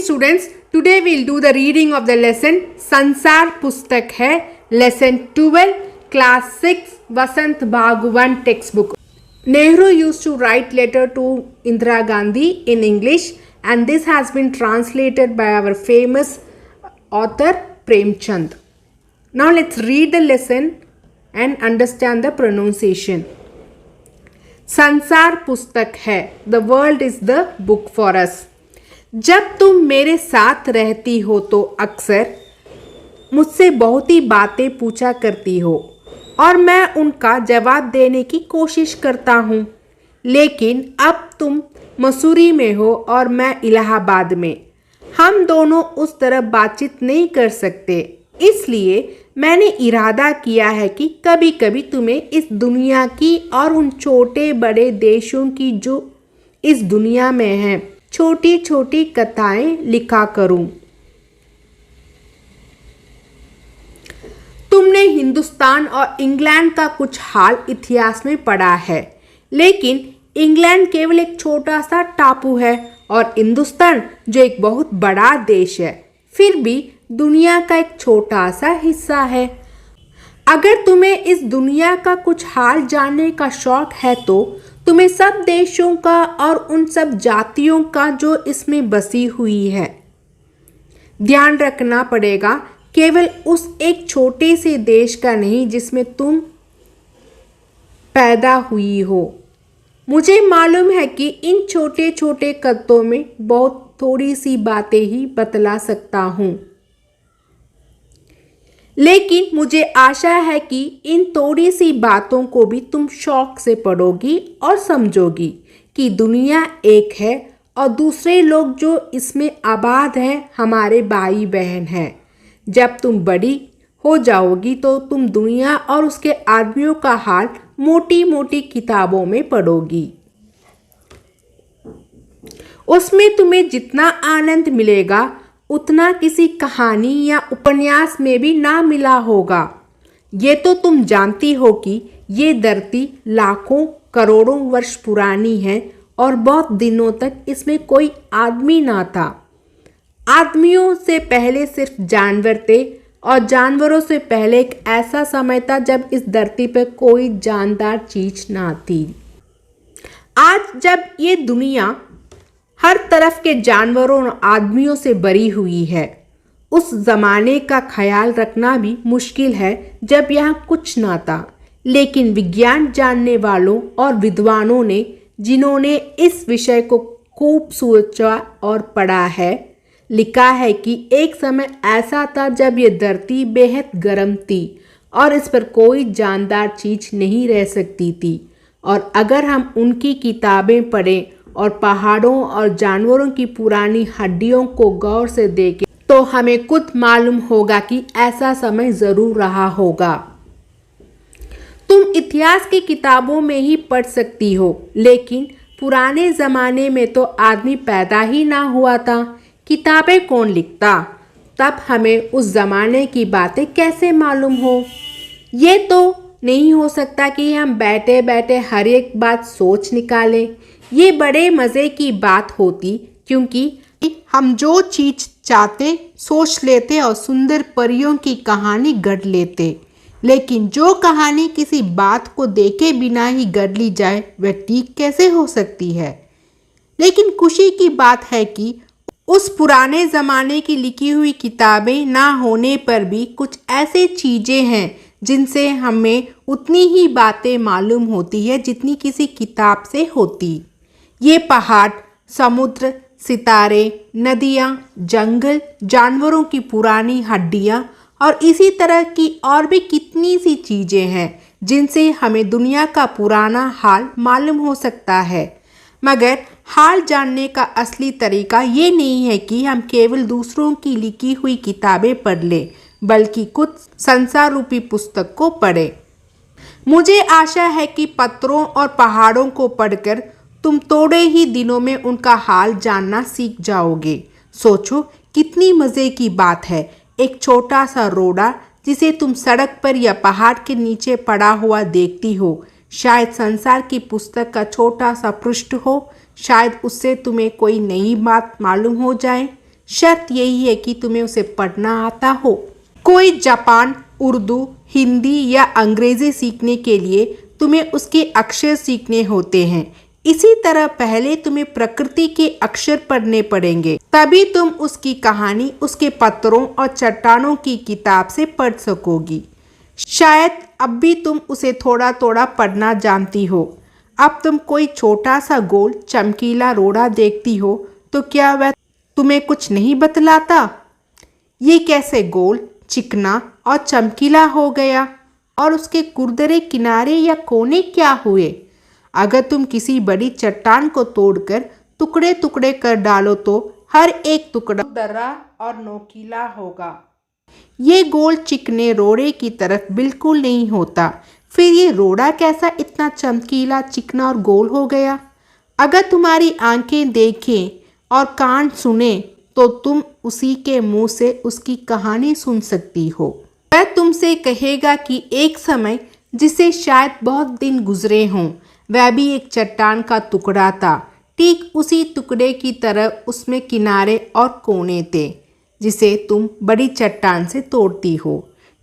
students, today we'll do the reading of the lesson संसार पुस्तक है lesson 12 class 6 Vasant Bhagwan textbook. Nehru used to write letter to Indira Gandhi in English and this has been translated by our famous author Premchand. Now let's read the lesson and understand the pronunciation. संसार पुस्तक है, the world is the book for us. जब तुम मेरे साथ रहती हो तो अक्सर मुझसे बहुत ही बातें पूछा करती हो और मैं उनका जवाब देने की कोशिश करता हूँ, लेकिन अब तुम मसूरी में हो और मैं इलाहाबाद में। हम दोनों उस तरह बातचीत नहीं कर सकते, इसलिए मैंने इरादा किया है कि कभी कभी तुम्हें इस दुनिया की और उन छोटे बड़े देशों की जो इस दुनिया में हैं छोटी छोटी कथाएं लिखा करूं। तुमने हिंदुस्तान और इंग्लैंड का कुछ हाल इतिहास में पढ़ा है, लेकिन इंग्लैंड केवल एक छोटा सा टापू है और हिंदुस्तान जो एक बहुत बड़ा देश है फिर भी दुनिया का एक छोटा सा हिस्सा है। अगर तुम्हें इस दुनिया का कुछ हाल जानने का शौक है तो तुम्हें सब देशों का और उन सब जातियों का जो इसमें बसी हुई है ध्यान रखना पड़ेगा, केवल उस एक छोटे से देश का नहीं जिसमें तुम पैदा हुई हो। मुझे मालूम है कि इन छोटे छोटे कथों में बहुत थोड़ी सी बातें ही बतला सकता हूँ, लेकिन मुझे आशा है कि इन थोड़ी सी बातों को भी तुम शौक से पढ़ोगी और समझोगी कि दुनिया एक है और दूसरे लोग जो इसमें आबाद हैं हमारे भाई बहन हैं। जब तुम बड़ी हो जाओगी तो तुम दुनिया और उसके आदमियों का हाल मोटी मोटी किताबों में पढ़ोगी। उसमें तुम्हें जितना आनंद मिलेगा उतना किसी कहानी या उपन्यास में भी ना मिला होगा। ये तो तुम जानती हो कि ये धरती लाखों करोड़ों वर्ष पुरानी है और बहुत दिनों तक इसमें कोई आदमी ना था। आदमियों से पहले सिर्फ जानवर थे और जानवरों से पहले एक ऐसा समय था जब इस धरती पर कोई जानदार चीज ना थी। आज जब ये दुनिया हर तरफ के जानवरों और आदमियों से भरी हुई है, उस जमाने का ख्याल रखना भी मुश्किल है जब यहाँ कुछ ना था। लेकिन विज्ञान जानने वालों और विद्वानों ने जिन्होंने इस विषय को खूब सोचा और पढ़ा है, लिखा है कि एक समय ऐसा था जब ये धरती बेहद गर्म थी और इस पर कोई जानदार चीज नहीं रह सकती थी। और अगर हम उनकी किताबें पढ़ें और पहाड़ों और जानवरों की पुरानी हड्डियों को गौर से देखें तो हमें खुद मालूम होगा कि ऐसा समय जरूर रहा होगा। तुम इतिहास की किताबों में ही पढ़ सकती हो, लेकिन पुराने जमाने में तो आदमी पैदा ही ना हुआ था। किताबें कौन लिखता? तब हमें उस जमाने की बातें कैसे मालूम हो? ये तो नहीं हो सकता कि हम बैठे बैठे हर एक बात सोच निकालें। ये बड़े मज़े की बात होती, क्योंकि हम जो चीज़ चाहते सोच लेते और सुंदर परियों की कहानी गढ़ लेते, लेकिन जो कहानी किसी बात को देखे बिना ही गढ़ ली जाए वह ठीक कैसे हो सकती है। लेकिन खुशी की बात है कि उस पुराने ज़माने की लिखी हुई किताबें ना होने पर भी कुछ ऐसे चीज़ें हैं जिनसे हमें उतनी ही बातें मालूम होती है जितनी किसी किताब से होती। ये पहाड़, समुद्र, सितारे, नदियाँ, जंगल, जानवरों की पुरानी हड्डियाँ और इसी तरह की और भी कितनी सी चीज़ें हैं जिनसे हमें दुनिया का पुराना हाल मालूम हो सकता है। मगर हाल जानने का असली तरीका ये नहीं है कि हम केवल दूसरों की लिखी हुई किताबें पढ़ लें, बल्कि खुद संसार रूपी पुस्तक को पढ़ें। मुझे आशा है कि पत्थरों और पहाड़ों को पढ़कर तुम थोड़े ही दिनों में उनका हाल जानना सीख जाओगे। सोचो कितनी मज़े की बात है, एक छोटा सा रोड़ा जिसे तुम सड़क पर या पहाड़ के नीचे पड़ा हुआ देखती हो, शायद संसार की पुस्तक का छोटा सा पृष्ठ हो। शायद उससे तुम्हें कोई नई बात मालूम हो जाए। शर्त यही है कि तुम्हें उसे पढ़ना आता हो। कोई जापान, उर्दू, हिंदी या अंग्रेजी सीखने के लिए तुम्हें उसके अक्षर सीखने होते हैं। इसी तरह पहले तुम्हें प्रकृति के अक्षर पढ़ने पड़ेंगे, तभी तुम उसकी कहानी उसके पत्थरों और चट्टानों की किताब से पढ़ सकोगी। शायद अब भी तुम उसे थोड़ा थोड़ा पढ़ना जानती हो। अब तुम कोई छोटा सा गोल चमकीला रोड़ा देखती हो तो क्या वह तुम्हें कुछ नहीं बतलाता? ये कैसे गोल, चिकना और चमकीला हो गया, और उसके कुरदरे किनारे या कोने क्या हुए? अगर तुम किसी बड़ी चट्टान को तोड़कर टुकड़े टुकड़े कर डालो तो हर एक टुकड़ा दर्रा और नोकीला होगा। ये गोल चिकने रोड़े की तरफ बिल्कुल नहीं होता। फिर ये रोड़ा कैसा इतना चमकीला, चिकना और गोल हो गया? अगर तुम्हारी आंखें देखें और कान सुने तो तुम उसी के मुंह से उसकी कहानी सुन सकती हो। वह तुमसे कहेगा कि एक समय जिसे शायद बहुत दिन गुजरे हों, वह भी एक चट्टान का टुकड़ा था। ठीक उसी टुकड़े की तरह उसमें किनारे और कोने थे जिसे तुम बड़ी चट्टान से तोड़ती हो।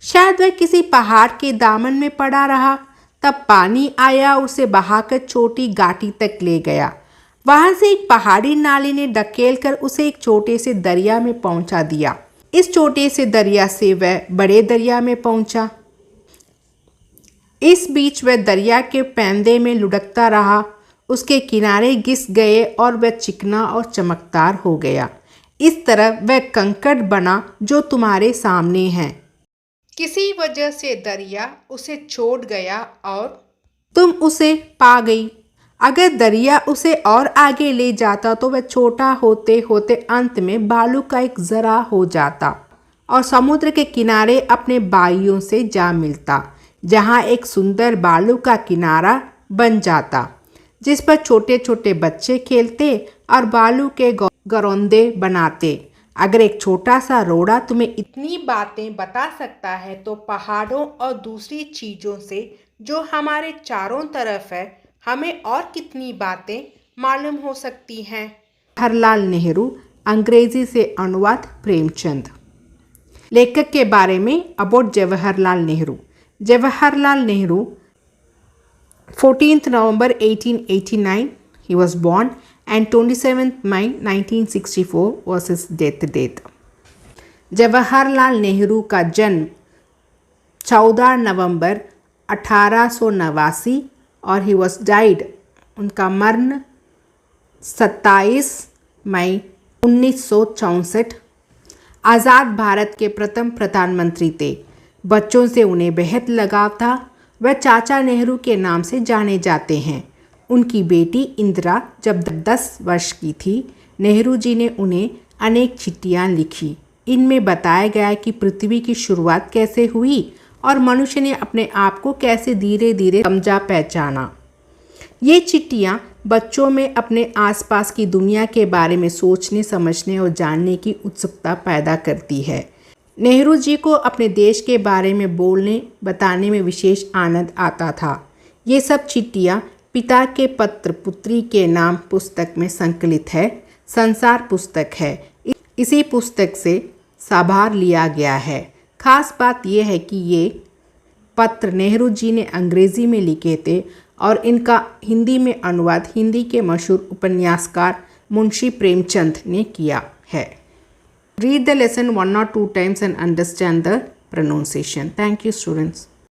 शायद वह किसी पहाड़ के दामन में पड़ा रहा, तब पानी आया और उसे बहाकर छोटी घाटी तक ले गया। वहां से एक पहाड़ी नाली ने ढकेल कर उसे एक छोटे से दरिया में पहुंचा दिया। इस छोटे से दरिया से वह बड़े दरिया में पहुंचा। इस बीच वह दरिया के पैंदे में लुढ़कता रहा। उसके किनारे घिस गए और वह चिकना और चमकदार हो गया। इस तरह वह कंकड़ बना जो तुम्हारे सामने है। किसी वजह से दरिया उसे छोड़ गया और तुम उसे पा गई। अगर दरिया उसे और आगे ले जाता तो वह छोटा होते होते अंत में बालू का एक जरा हो जाता और समुद्र के किनारे अपने भाइयों से जा मिलता, जहाँ एक सुंदर बालू का किनारा बन जाता जिस पर छोटे छोटे बच्चे खेलते और बालू के गरौंदे बनाते। अगर एक छोटा सा रोड़ा तुम्हें इतनी बातें बता सकता है तो पहाड़ों और दूसरी चीज़ों से जो हमारे चारों तरफ है हमें और कितनी बातें मालूम हो सकती हैं। जवाहरलाल नेहरू, अंग्रेजी से अनुवाद प्रेमचंद। लेखक के बारे में about Jawaharlal Nehru. Jawaharlal Nehru 14th November 1889 he was born and 27th May 1964 was his death date. Jawaharlal Nehru का जन्म 14 नवंबर 1889 और ही वॉज डाइड, उनका मरण 27 मई 1964। आज़ाद भारत के प्रथम प्रधानमंत्री थे। बच्चों से उन्हें बेहद लगाव था। वह चाचा नेहरू के नाम से जाने जाते हैं। उनकी बेटी इंदिरा जब 10 वर्ष की थी, नेहरू जी ने उन्हें अनेक चिट्ठियाँ लिखी। इनमें बताया गया कि पृथ्वी की शुरुआत कैसे हुई और मनुष्य ने अपने आप को कैसे धीरे धीरे समझा पहचाना। ये चिट्ठियाँ बच्चों में अपने आसपास की दुनिया के बारे में सोचने, समझने और जानने की उत्सुकता पैदा करती है। नेहरू जी को अपने देश के बारे में बोलने बताने में विशेष आनंद आता था। ये सब चिट्ठियाँ पिता के पत्र पुत्री के नाम पुस्तक में संकलित है। संसार पुस्तक है। इसी पुस्तक से साभार लिया गया है। खास बात यह है कि ये पत्र नेहरू जी ने अंग्रेज़ी में लिखे थे और इनका हिंदी में अनुवाद हिंदी के मशहूर उपन्यासकार मुंशी प्रेमचंद ने किया है। Read the lesson 1 or 2 times and understand the pronunciation. Thank you, students.